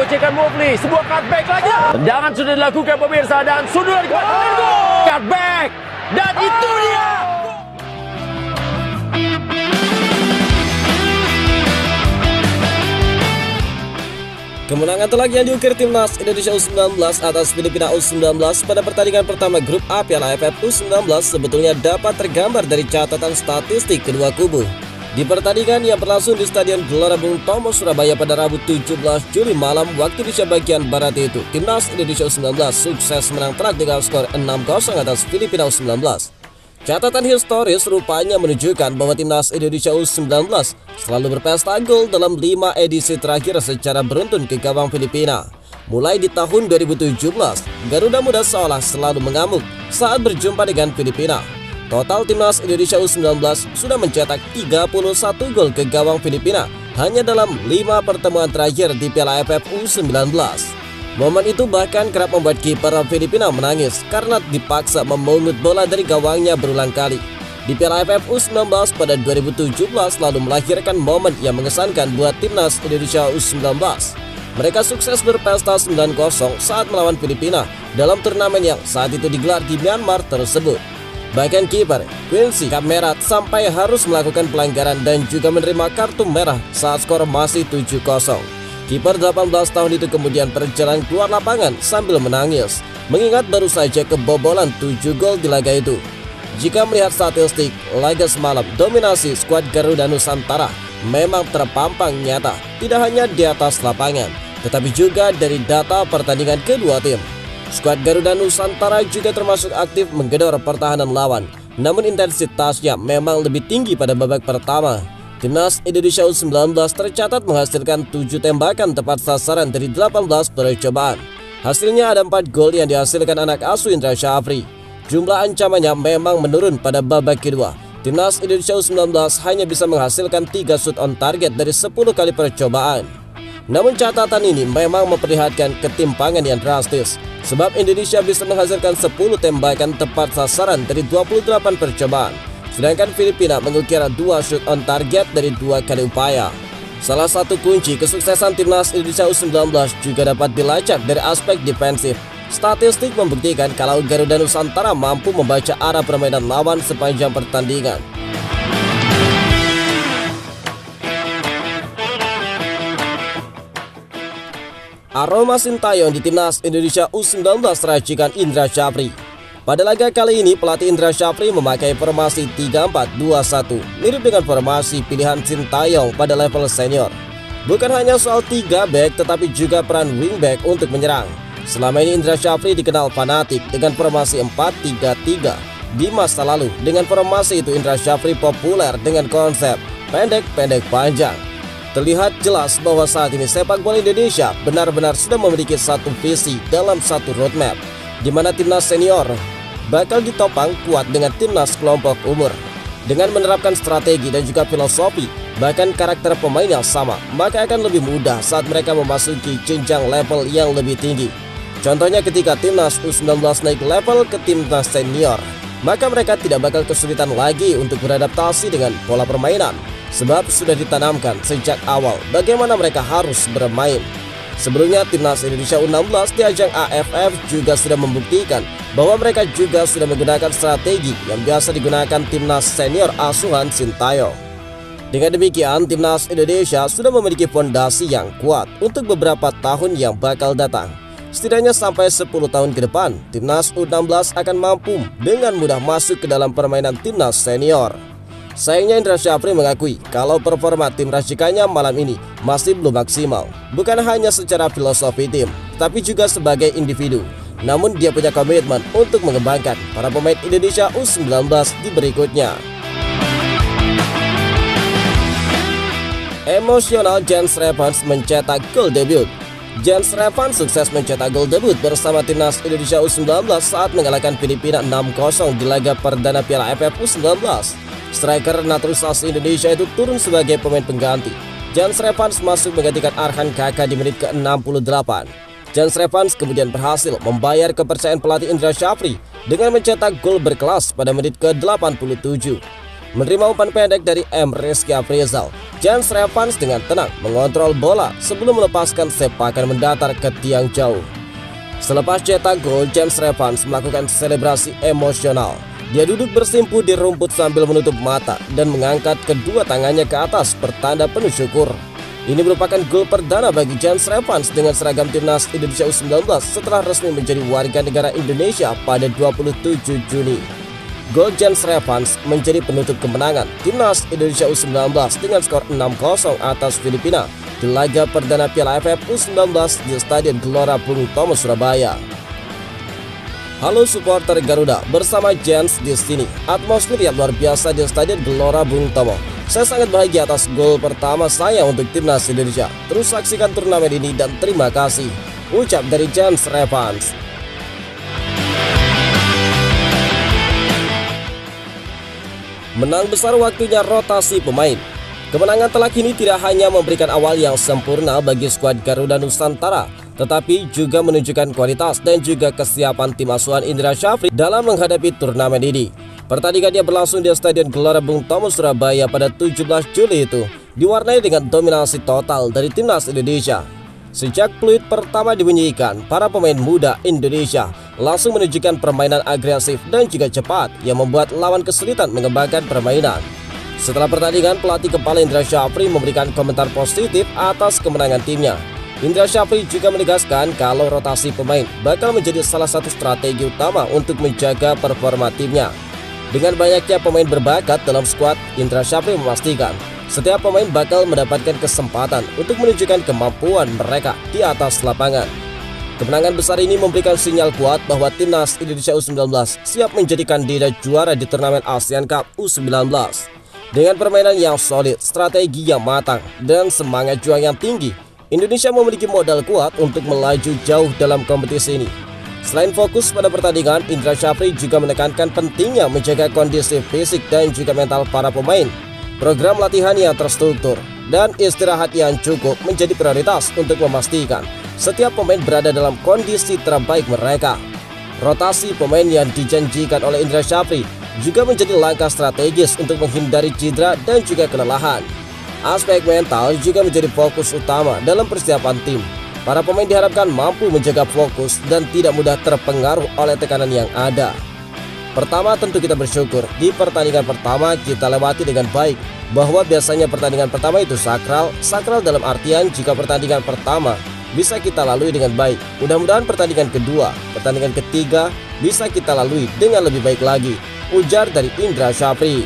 Gocekkan Mufli, sebuah cutback lagi. Tendangan sudah dilakukan pemirsa dan sudah dikatakan gol. Cutback dan itu dia. Kemenangan telak yang diukir timnas Indonesia U19 atas Filipina U19 pada pertandingan pertama grup A Piala AFF U19 sebetulnya dapat tergambar dari catatan statistik kedua kubu. Di pertandingan yang berlangsung di Stadion Gelora Bung Tomo, Surabaya pada Rabu 17 Juli malam waktu Indonesia bagian Barat itu, timnas Indonesia U19 sukses menang telak dengan skor 6-0 atas Filipina U19. Catatan historis rupanya menunjukkan bahwa timnas Indonesia U19 selalu berpesta gol dalam 5 edisi terakhir secara beruntun ke gawang Filipina. Mulai di tahun 2017, Garuda Muda seolah selalu mengamuk saat berjumpa dengan Filipina. Total timnas Indonesia U19 sudah mencetak 31 gol ke gawang Filipina hanya dalam 5 pertemuan terakhir di Piala AFF U19. Momen itu bahkan kerap membuat kiper Filipina menangis karena dipaksa memungut bola dari gawangnya berulang kali. Di Piala AFF U19 pada 2017 lalu melahirkan momen yang mengesankan buat timnas Indonesia U19. Mereka sukses berpesta 9-0 saat melawan Filipina dalam turnamen yang saat itu digelar di Myanmar tersebut. Bahkan kiper Quincy Kamerat sampai harus melakukan pelanggaran dan juga menerima kartu merah saat skor masih 7-0. Kiper 18 tahun itu kemudian berjalan keluar lapangan sambil menangis, mengingat baru saja kebobolan 7 gol di laga itu. Jika melihat statistik laga semalam, dominasi skuad Garuda Nusantara memang terpampang nyata, tidak hanya di atas lapangan, tetapi juga dari data pertandingan kedua tim. Skuad Garuda Nusantara juga termasuk aktif menggedor pertahanan lawan, namun intensitasnya memang lebih tinggi pada babak pertama. Timnas Indonesia U19 tercatat menghasilkan 7 tembakan tepat sasaran dari 18 percobaan. Hasilnya ada 4 gol yang dihasilkan anak asuh Indra Syafri. Jumlah ancamannya memang menurun pada babak kedua. Timnas Indonesia U19 hanya bisa menghasilkan 3 shoot on target dari 10 kali percobaan. Namun catatan ini memang memperlihatkan ketimpangan yang drastis, sebab Indonesia bisa menghasilkan 10 tembakan tepat sasaran dari 28 percobaan. Sedangkan Filipina mengukir 2 shoot on target dari 2 kali upaya. Salah satu kunci kesuksesan timnas Indonesia U19 juga dapat dilacak dari aspek defensif. Statistik membuktikan kalau Garuda Nusantara mampu membaca arah permainan lawan sepanjang pertandingan. Aroma Sintayong di timnas Indonesia U19 racikan Indra Syafri. Pada laga kali ini, pelatih Indra Syafri memakai formasi 3-4-2-1, mirip dengan formasi pilihan Sintayong pada level senior. Bukan hanya soal 3 back, tetapi juga peran wingback untuk menyerang. Selama ini Indra Syafri dikenal fanatik dengan formasi 4-3-3. Di masa lalu, dengan formasi itu Indra Syafri populer dengan konsep pendek-pendek panjang. Terlihat jelas bahwa saat ini sepak bola Indonesia benar-benar sudah memiliki satu visi dalam satu roadmap, di mana timnas senior bakal ditopang kuat dengan timnas kelompok umur. Dengan menerapkan strategi dan juga filosofi, bahkan karakter pemain yang sama, maka akan lebih mudah saat mereka memasuki jenjang level yang lebih tinggi. Contohnya ketika timnas U19 naik level ke timnas senior, maka mereka tidak bakal kesulitan lagi untuk beradaptasi dengan pola permainan, sebab sudah ditanamkan sejak awal bagaimana mereka harus bermain. Sebelumnya timnas Indonesia U16 di ajang AFF juga sudah membuktikan bahwa mereka juga sudah menggunakan strategi yang biasa digunakan timnas senior asuhan Sintayong. Dengan demikian, timnas Indonesia sudah memiliki fondasi yang kuat untuk beberapa tahun yang bakal datang. Setidaknya sampai 10 tahun ke depan, timnas U16 akan mampu dengan mudah masuk ke dalam permainan timnas senior. Sayangnya Indra Syafri mengakui kalau performa tim racikannya malam ini masih belum maksimal, bukan hanya secara filosofi tim, tapi juga sebagai individu. Namun dia punya komitmen untuk mengembangkan para pemain Indonesia U19 di berikutnya. Emosional Jens Revans mencetak gol debut. Jens Revans sukses mencetak gol debut bersama timnas Indonesia U19 saat mengalahkan Filipina 6-0 di laga perdana Piala AFF U19. Striker naturalisasi Indonesia itu turun sebagai pemain pengganti. Jens Revans masuk menggantikan Arhan Kaka di menit ke-68. Jens Revans kemudian berhasil membayar kepercayaan pelatih Indra Syafri dengan mencetak gol berkelas pada menit ke-87. Menerima umpan pendek dari Rizky Aprizal, Jens Revans dengan tenang mengontrol bola sebelum melepaskan sepakan mendatar ke tiang jauh. Selepas cetak gol, Jens Revans melakukan selebrasi emosional. Dia duduk bersimpuh di rumput sambil menutup mata dan mengangkat kedua tangannya ke atas bertanda penuh syukur. Ini merupakan gol perdana bagi Jens Revans dengan seragam timnas Indonesia U19 setelah resmi menjadi warga negara Indonesia pada 27 Juni. Gol Jens Revans menjadi penutup kemenangan timnas Indonesia U19 dengan skor 6-0 atas Filipina di laga perdana Piala AFF U19 di Stadion Gelora Bung Tomo, Surabaya. Halo supporter Garuda, bersama Jens di sini. Atmosfer yang luar biasa di Stadion Gelora Bung Tomo. Saya sangat bahagia atas gol pertama saya untuk timnas Indonesia. Terus saksikan turnamen ini dan terima kasih. Ucap dari Jens Revans. Menang besar waktunya rotasi pemain. Kemenangan telak ini tidak hanya memberikan awal yang sempurna bagi skuad Garuda Nusantara, tetapi juga menunjukkan kualitas dan juga kesiapan tim asuhan Indra Syafri dalam menghadapi turnamen ini. Pertandingannya berlangsung di Stadion Gelora Bung Tomo, Surabaya pada 17 Juli itu, diwarnai dengan dominasi total dari timnas Indonesia. Sejak peluit pertama dibunyikan, para pemain muda Indonesia langsung menunjukkan permainan agresif dan juga cepat yang membuat lawan kesulitan mengembangkan permainan. Setelah pertandingan, pelatih kepala Indra Syafri memberikan komentar positif atas kemenangan timnya. Indra Syafri juga menegaskan kalau rotasi pemain bakal menjadi salah satu strategi utama untuk menjaga performa timnya. Dengan banyaknya pemain berbakat dalam skuad, Indra Syafri memastikan setiap pemain bakal mendapatkan kesempatan untuk menunjukkan kemampuan mereka di atas lapangan. Kemenangan besar ini memberikan sinyal kuat bahwa timnas Indonesia U19 siap menjadi kandidat juara di turnamen ASEAN Cup U19. Dengan permainan yang solid, strategi yang matang, dan semangat juang yang tinggi, Indonesia memiliki modal kuat untuk melaju jauh dalam kompetisi ini. Selain fokus pada pertandingan, Indra Syafri juga menekankan pentingnya menjaga kondisi fisik dan juga mental para pemain. Program latihan yang terstruktur dan istirahat yang cukup menjadi prioritas untuk memastikan setiap pemain berada dalam kondisi terbaik mereka. Rotasi pemain yang dijanjikan oleh Indra Syafri juga menjadi langkah strategis untuk menghindari cedera dan juga kelelahan. Aspek mental juga menjadi fokus utama dalam persiapan tim. Para pemain diharapkan mampu menjaga fokus dan tidak mudah terpengaruh oleh tekanan yang ada. Pertama, tentu kita bersyukur di pertandingan pertama kita lewati dengan baik, bahwa biasanya pertandingan pertama itu sakral dalam artian jika pertandingan pertama bisa kita lalui dengan baik, mudah-mudahan pertandingan kedua, pertandingan ketiga bisa kita lalui dengan lebih baik lagi, ujar dari Indra Syafri.